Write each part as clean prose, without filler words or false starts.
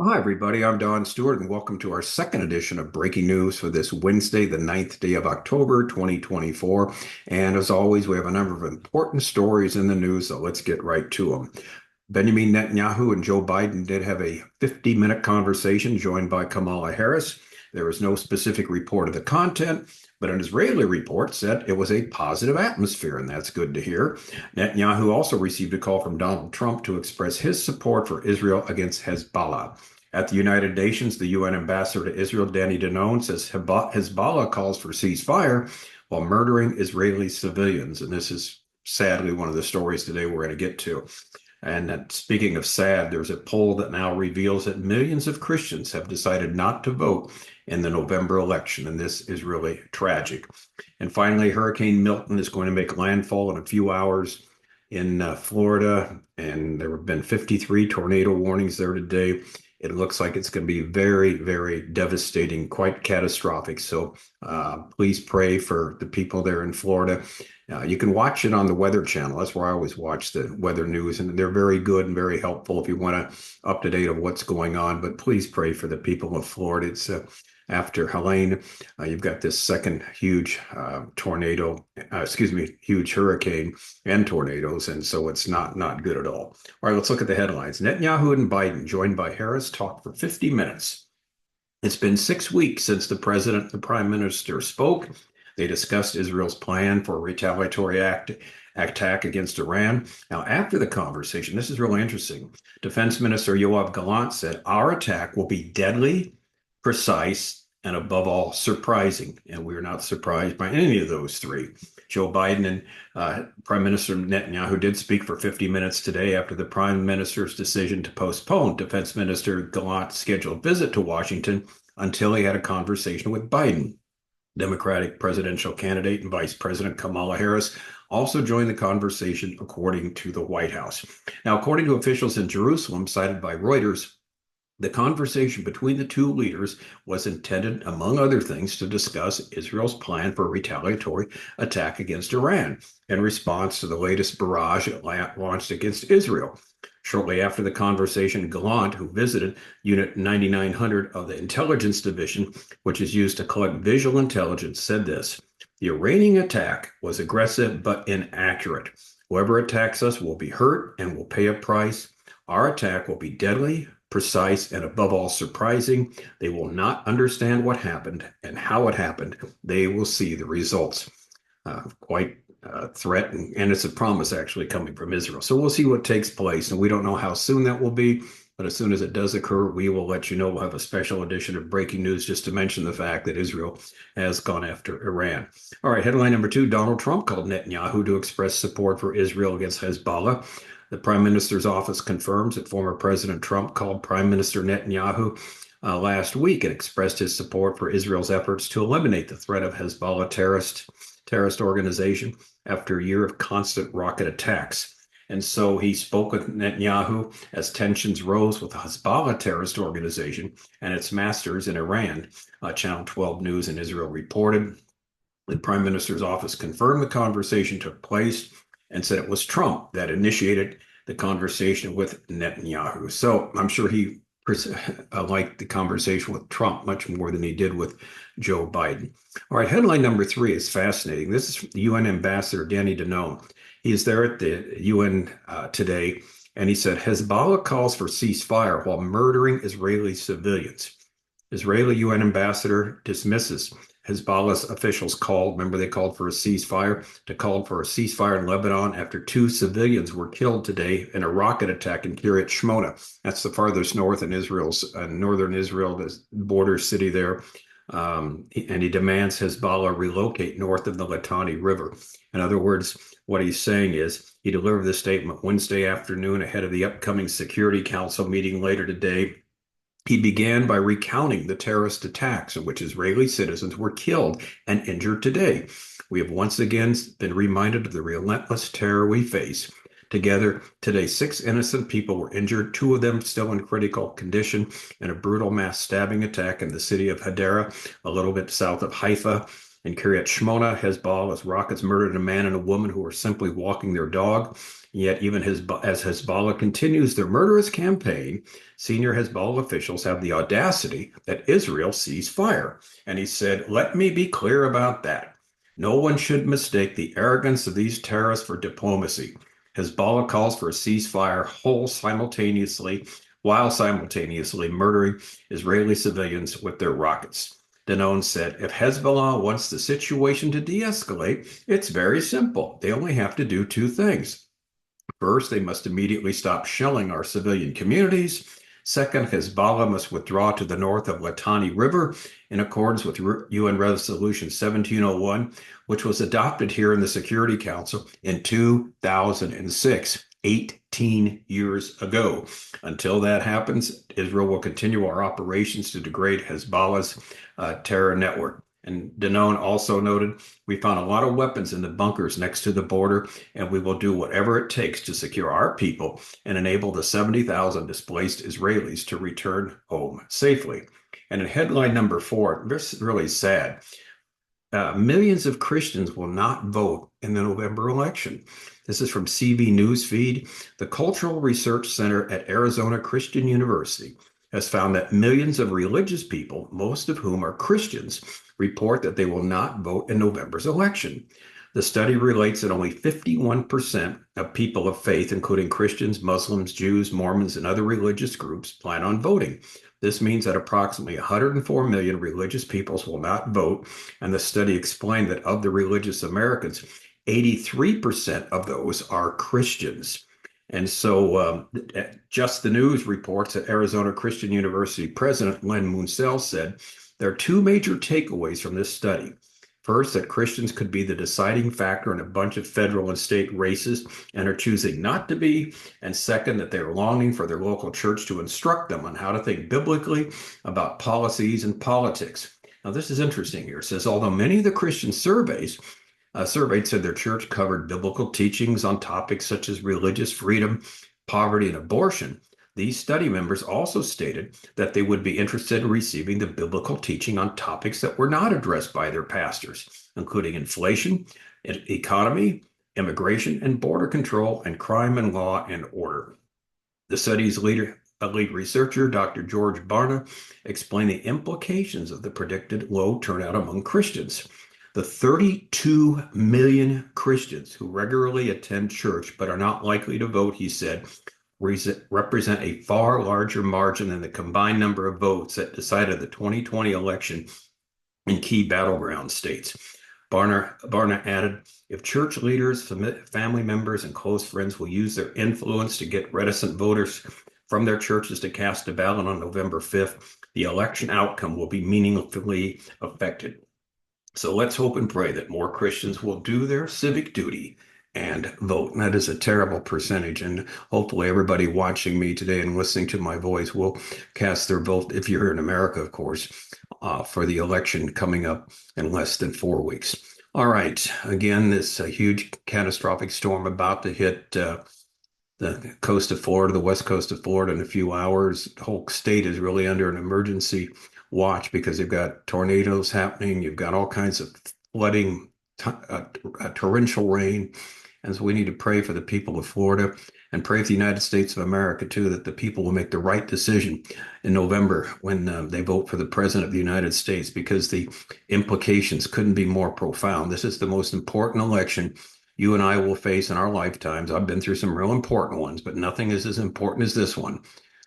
Well, hi, everybody. I'm Don Stewart, and welcome to our second edition of Breaking News for this Wednesday, the 9th day of October, 2024. And as always, we have a number of important stories in the news, so let's get right to them. Benjamin Netanyahu and Joe Biden did have a 50-minute conversation joined by Kamala Harris. There was no specific report of the content, but an Israeli report said it was a positive atmosphere, and that's good to hear. Netanyahu also received a call from Donald Trump to express his support for Israel against Hezbollah. At the United Nations, the UN Ambassador to Israel, Danon, says Hezbollah calls for ceasefire while murdering Israeli civilians. And this is sadly one of the stories today we're going to get to. And speaking of sad, there's a poll that now reveals that millions of Christians have decided not to vote in the November election, and this is really tragic. And finally, Hurricane Milton is going to make landfall in a few hours in Florida, and there have been 53 tornado warnings there today. It looks like it's going to be very, very devastating, quite catastrophic. So please pray for the people there in Florida. You can watch it on the Weather Channel. That's where I always watch the weather news, and they're very good and very helpful if you want to up to date of what's going on. But please pray for the people of Florida. It's after Helene, you've got this second huge huge hurricane and tornadoes, and so it's not good at all. All right, let's look at the headlines. Netanyahu and Biden, joined by Harris, talked for 50 minutes. It's been 6 weeks since the president and the prime minister spoke. They discussed Israel's plan for a retaliatory attack against Iran. Now, after the conversation, this is really interesting. Defense Minister Yoav Gallant said, "Our attack will be deadly, precise, and above all, surprising." And we're not surprised by any of those three. Joe Biden and Prime Minister Netanyahu did speak for 50 minutes today after the Prime Minister's decision to postpone Defense Minister Gallant's scheduled visit to Washington until he had a conversation with Biden. Democratic presidential candidate and Vice President Kamala Harris also joined the conversation, according to the White House. Now, according to officials in Jerusalem, cited by Reuters, the conversation between the two leaders was intended, among other things, to discuss Israel's plan for a retaliatory attack against Iran in response to the latest barrage it launched against Israel. Shortly after the conversation, Gallant, who visited Unit 9900 of the Intelligence Division, which is used to collect visual intelligence, said this: "The Iranian attack was aggressive but inaccurate. Whoever attacks us will be hurt and will pay a price. Our attack will be deadly, precise, and above all, surprising. They will not understand what happened and how it happened. They will see the results." Quite threat, and it's a promise actually coming from Israel. So we'll see what takes place, and we don't know how soon that will be, but as soon as it does occur, we will let you know. We'll have a special edition of Breaking News just to mention the fact that Israel has gone after Iran. All right, headline number 2, Donald Trump called Netanyahu to express support for Israel against Hezbollah. The Prime Minister's office confirms that former President Trump called Prime Minister Netanyahu last week and expressed his support for Israel's efforts to eliminate the threat of Hezbollah terrorist organization after a year of constant rocket attacks. And so he spoke with Netanyahu as tensions rose with the Hezbollah terrorist organization and its masters in Iran. Channel 12 News in Israel reported the Prime Minister's office confirmed the conversation took place and said it was Trump that initiated the conversation with Netanyahu. So I'm sure he liked the conversation with Trump much more than he did with Joe Biden. All right, headline number 3 is fascinating. This is UN Ambassador Danon. He is there at the UN today, and he said Hezbollah calls for ceasefire while murdering Israeli civilians. Israeli UN ambassador dismisses Hezbollah's officials they called for a ceasefire, in Lebanon after 2 civilians were killed today in a rocket attack in Kiryat Shmona. That's the farthest north in northern Israel, the border city there. And he demands Hezbollah relocate north of the Litani River. In other words, what he's saying is he delivered the statement Wednesday afternoon ahead of the upcoming Security Council meeting later today. He began by recounting the terrorist attacks in which Israeli citizens were killed and injured today. We have once again been reminded of the relentless terror we face. Together, today, 6 innocent people were injured, 2 of them still in critical condition, in a brutal mass stabbing attack in the city of Hadera, a little bit south of Haifa. In Kiryat Shmona, Hezbollah's rockets murdered a man and a woman who were simply walking their dog. Yet, even as Hezbollah continues their murderous campaign, senior Hezbollah officials have the audacity that Israel cease fire. And he said, "Let me be clear about that. No one should mistake the arrogance of these terrorists for diplomacy. Hezbollah calls for a ceasefire while simultaneously murdering Israeli civilians with their rockets." Danon said, "If Hezbollah wants the situation to de-escalate, it's very simple. They only have to do two things. First, they must immediately stop shelling our civilian communities. Second, Hezbollah must withdraw to the north of Litani River in accordance with UN Resolution 1701, which was adopted here in the Security Council in 2006, 18 years ago. Until that happens, Israel will continue our operations to degrade Hezbollah's terror network." And Danon also noted, "We found a lot of weapons in the bunkers next to the border, and we will do whatever it takes to secure our people and enable the 70,000 displaced Israelis to return home safely." And in headline number 4, this is really sad. Millions of Christians will not vote in the November election. This is from CB Newsfeed. The Cultural Research Center at Arizona Christian University has found that millions of religious people, most of whom are Christians, report that they will not vote in November's election. The study relates that only 51% of people of faith, including Christians, Muslims, Jews, Mormons, and other religious groups, plan on voting. This means that approximately 104 million religious peoples will not vote, and the study explained that of the religious Americans, 83% of those are Christians. And so Just the News reports that Arizona Christian University President Len Munsell said there are two major takeaways from this study. First, that Christians could be the deciding factor in a bunch of federal and state races and are choosing not to be. And second, that they're longing for their local church to instruct them on how to think biblically about policies and politics. Now, this is interesting here. It says, although many of the Christian surveyed said their church covered biblical teachings on topics such as religious freedom, poverty, and abortion, these study members also stated that they would be interested in receiving the biblical teaching on topics that were not addressed by their pastors, including inflation, economy, immigration and border control, and crime and law and order. The study's lead researcher, Dr. George Barna, explained the implications of the predicted low turnout among Christians. The 32 million Christians who regularly attend church but are not likely to vote, he said, represent a far larger margin than the combined number of votes that decided the 2020 election in key battleground states. Barna added, if church leaders, family members, and close friends will use their influence to get reticent voters from their churches to cast a ballot on November 5th, the election outcome will be meaningfully affected. So let's hope and pray that more Christians will do their civic duty and vote. And that is a terrible percentage. And hopefully everybody watching me today and listening to my voice will cast their vote, if you're here in America, of course, for the election coming up in less than 4 weeks. All right. Again, this huge catastrophic storm about to hit the coast of Florida, the west coast of Florida in a few hours. The whole state is really under an emergency watch because you've got tornadoes happening. You've got all kinds of flooding, torrential rain. And so we need to pray for the people of Florida and pray for the United States of America, too, that the people will make the right decision in November when they vote for the president of the United States, because the implications couldn't be more profound. This is the most important election you and I will face in our lifetimes. I've been through some real important ones, but nothing is as important as this one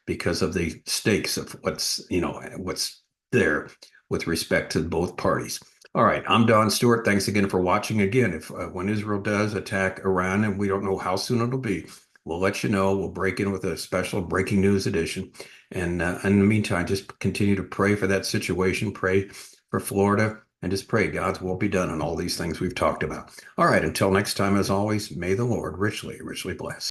because of the stakes of what's there with respect to both parties. All right, I'm Don Stewart. Thanks again for watching. Again, when Israel does attack Iran, and we don't know how soon it'll be, we'll let you know. We'll break in with a special breaking news edition. And in the meantime, just continue to pray for that situation, pray for Florida, and just pray God's will be done on all these things we've talked about. All right, until next time, as always, may the Lord richly, richly bless.